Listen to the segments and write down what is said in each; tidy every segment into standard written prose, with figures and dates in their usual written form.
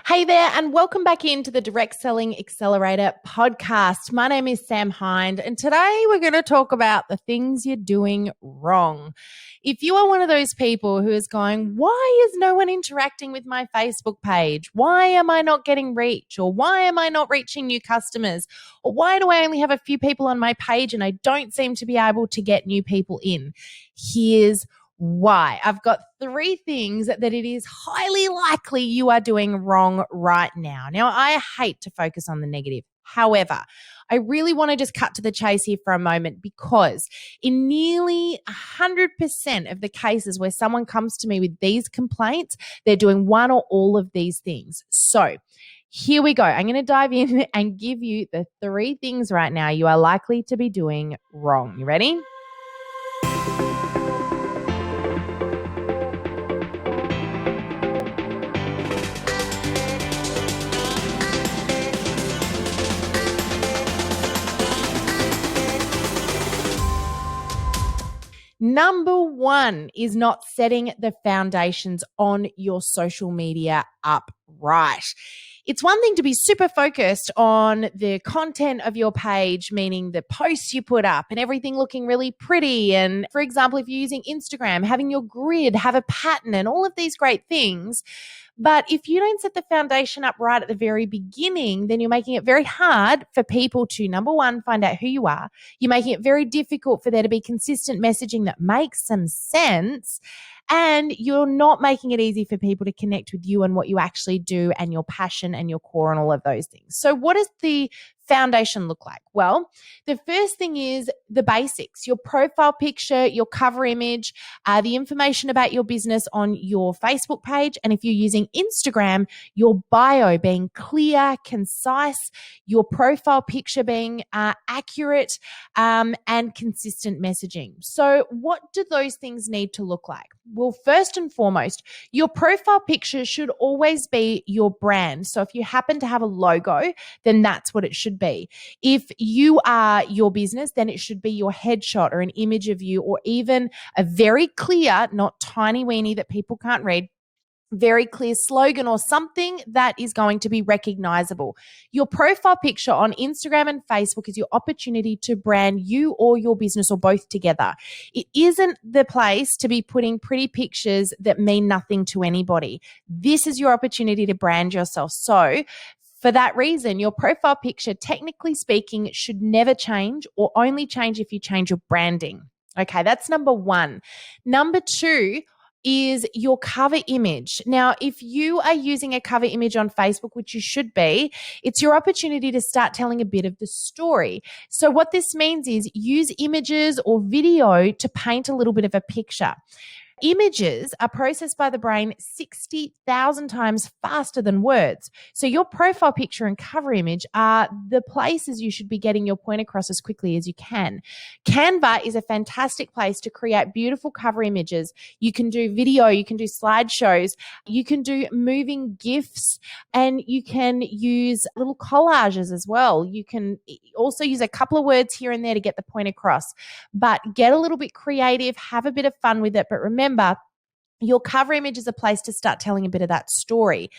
Hey there, and welcome back into the Direct Selling Accelerator podcast. My name is Sam Hind, and today we're going to talk about the things you're doing wrong. If you are one of those people who is going, why is no one interacting with my Facebook page? Why am I not getting reach? Or why am I not reaching new customers? Or why do I only have a few people on my page and I don't seem to be able to get new people in? Here's why. I've got 3 things that it is highly likely you are doing wrong right now. Now, I hate to focus on the negative. However, I really want to just cut to the chase here for a moment, because in nearly 100% of the cases where someone comes to me with these complaints, they're doing one or all of these things. So here we go. I'm going to dive in and give you the 3 things right now you are likely to be doing wrong. You ready? Number 1 is not setting the foundations on your social media up right. It's one thing to be super focused on the content of your page, meaning the posts you put up and everything looking really pretty. And for example, if you're using Instagram, having your grid have a pattern and all of these great things. But if you don't set the foundation up right at the very beginning, then you're making it very hard for people to, number 1, find out who you are. You're making it very difficult for there to be consistent messaging that makes some sense. And you're not making it easy for people to connect with you and what you actually do and your passion and your core and all of those things. So what does the foundation look like? Well, the first thing is the basics, your profile picture, your cover image, the information about your business on your Facebook page. And if you're using Instagram, your bio being clear, concise, your profile picture being accurate, and consistent messaging. So what do those things need to look like? Well, first and foremost, your profile picture should always be your brand. So if you happen to have a logo, then that's what it should be. If you are your business, then it should be your headshot or an image of you, or even a very clear, not tiny weeny that people can't read, very clear slogan or something that is going to be recognizable. Your profile picture on Instagram and Facebook is your opportunity to brand you or your business or both together. It isn't the place to be putting pretty pictures that mean nothing to anybody. This is your opportunity to brand yourself. So for that reason, your profile picture, technically speaking, should never change, or only change if you change your branding. Okay, that's number 1. Number 2 is your cover image. Now, if you are using a cover image on Facebook, which you should be, it's your opportunity to start telling a bit of the story. So what this means is use images or video to paint a little bit of a picture. Images are processed by the brain 60,000 times faster than words. So your profile picture and cover image are the places you should be getting your point across as quickly as you can. Canva is a fantastic place to create beautiful cover images. You can do video, you can do slideshows, you can do moving GIFs, and you can use little collages as well. You can also use a couple of words here and there to get the point across. But get a little bit creative, have a bit of fun with it. But remember, your cover image is a place to start telling a bit of that story.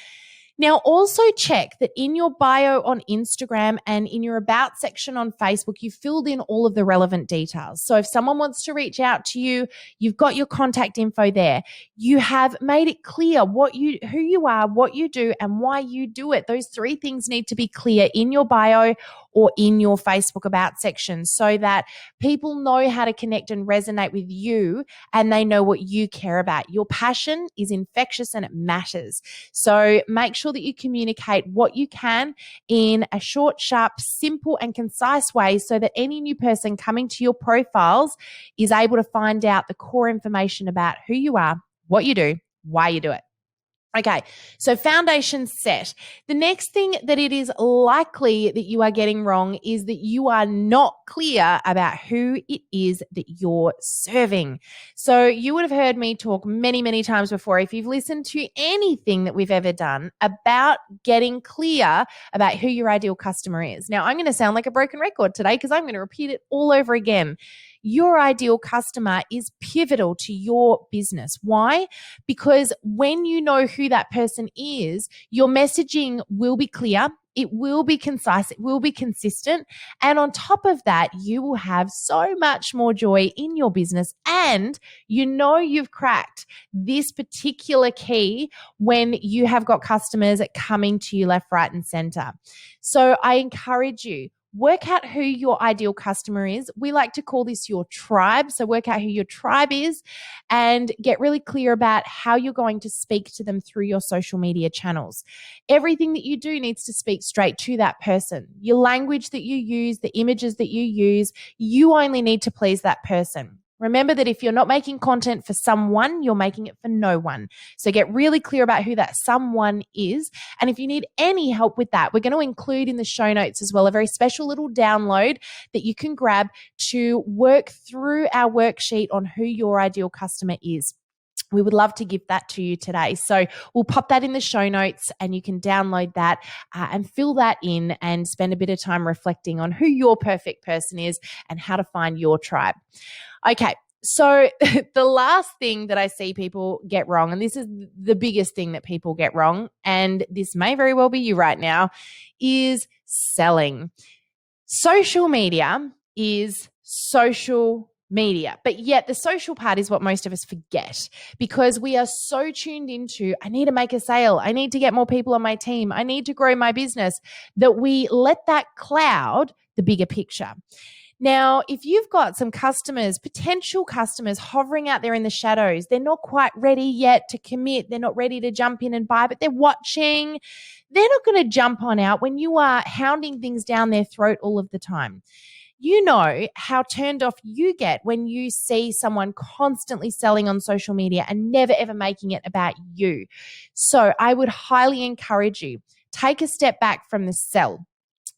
Now, also check that in your bio on Instagram and in your about section on Facebook, you filled in all of the relevant details. So if someone wants to reach out to you, you've got your contact info there. You have made it clear who you are, what you do, and why you do it. Those 3 things need to be clear in your bio or in your Facebook about section, so that people know how to connect and resonate with you, and they know what you care about. Your passion is infectious and it matters. So make sure that you communicate what you can in a short, sharp, simple, and concise way, so that any new person coming to your profiles is able to find out the core information about who you are, what you do, why you do it. Okay, so foundation set. The next thing that it is likely that you are getting wrong is that you are not clear about who it is that you're serving. So you would have heard me talk many, many times before, if you've listened to anything that we've ever done, about getting clear about who your ideal customer is. Now, I'm going to sound like a broken record today because I'm going to repeat it all over again. your ideal customer is pivotal to your business. Why? Because when you know who that person is, your messaging will be clear. It will be concise. It will be consistent. And on top of that, you will have so much more joy in your business. And you know you've cracked this particular key when you have got customers coming to you left, right, and center. So I encourage you, work out who your ideal customer is. We like to call this your tribe. So work out who your tribe is and get really clear about how you're going to speak to them through your social media channels. Everything that you do needs to speak straight to that person. Your language that you use, the images that you use, you only need to please that person. Remember that if you're not making content for someone, you're making it for no one. So get really clear about who that someone is. And if you need any help with that, we're going to include in the show notes as well a very special little download that you can grab to work through our worksheet on who your ideal customer is. We would love to give that to you today. So we'll pop that in the show notes and you can download that and fill that in and spend a bit of time reflecting on who your perfect person is and how to find your tribe. Okay, so the last thing that I see people get wrong, and this is the biggest thing that people get wrong, and this may very well be you right now, is selling. Social media is social media, but yet the social part is what most of us forget because we are so tuned into, I need to make a sale, I need to get more people on my team, I need to grow my business, that we let that cloud the bigger picture. Now, if you've got some customers, potential customers hovering out there in the shadows, they're not quite ready yet to commit, they're not ready to jump in and buy, but they're watching, they're not going to jump on out when you are hounding things down their throat all of the time. You know how turned off you get when you see someone constantly selling on social media and never ever making it about you. So I would highly encourage you, take a step back from the sell.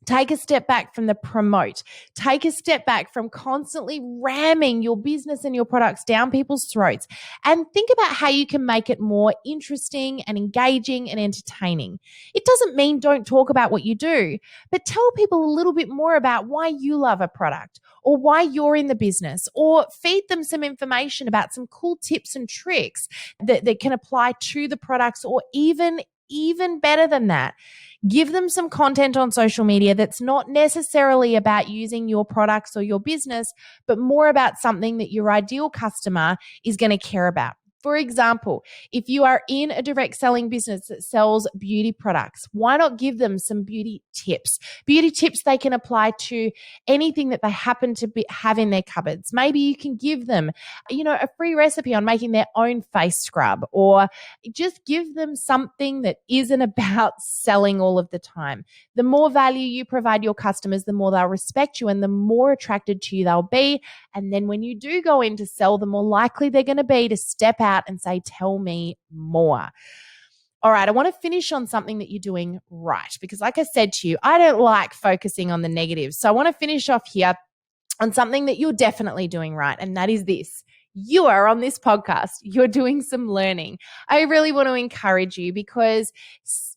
Take a step back from the promote. Take a step back from constantly ramming your business and your products down people's throats and think about how you can make it more interesting and engaging and entertaining. It doesn't mean don't talk about what you do, but tell people a little bit more about why you love a product or why you're in the business, or feed them some information about some cool tips and tricks that can apply to the products, or even better than that, give them some content on social media that's not necessarily about using your products or your business, but more about something that your ideal customer is going to care about. For example, if you are in a direct selling business that sells beauty products, why not give them some beauty tips? Beauty tips they can apply to anything that they happen to have in their cupboards. Maybe you can give them, a free recipe on making their own face scrub, or just give them something that isn't about selling all of the time. The more value you provide your customers, the more they'll respect you and the more attracted to you they'll be. And then when you do go in to sell, the more likely they're going to be to step out and say, tell me more. All right, I want to finish on something that you're doing right, because like I said to you, I don't like focusing on the negatives. So I want to finish off here on something that you're definitely doing right, and that is this. You are on this podcast. You're doing some learning. I really want to encourage you because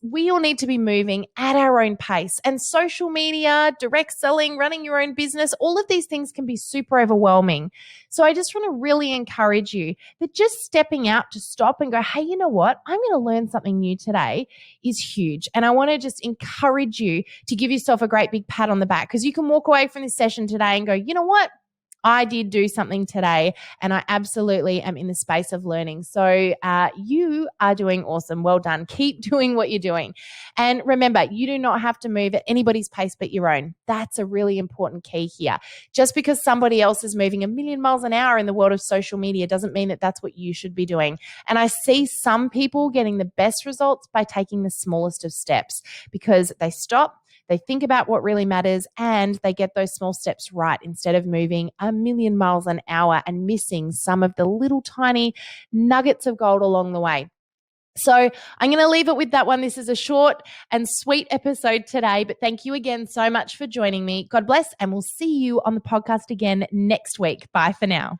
we all need to be moving at our own pace. And social media, direct selling, running your own business, all of these things can be super overwhelming. So I just want to really encourage you that just stepping out to stop and go, hey, you know what? I'm going to learn something new today is huge. And I want to just encourage you to give yourself a great big pat on the back, because you can walk away from this session today and go, you know what? I did do something today and I absolutely am in the space of learning. So you are doing awesome. Well done. Keep doing what you're doing. And remember, you do not have to move at anybody's pace but your own. That's a really important key here. Just because somebody else is moving a million miles an hour in the world of social media doesn't mean that that's what you should be doing. And I see some people getting the best results by taking the smallest of steps, because they stop, they think about what really matters, and they get those small steps right instead of moving a million miles an hour and missing some of the little tiny nuggets of gold along the way. So I'm going to leave it with that one. This is a short and sweet episode today, but thank you again so much for joining me. God bless, and we'll see you on the podcast again next week. Bye for now.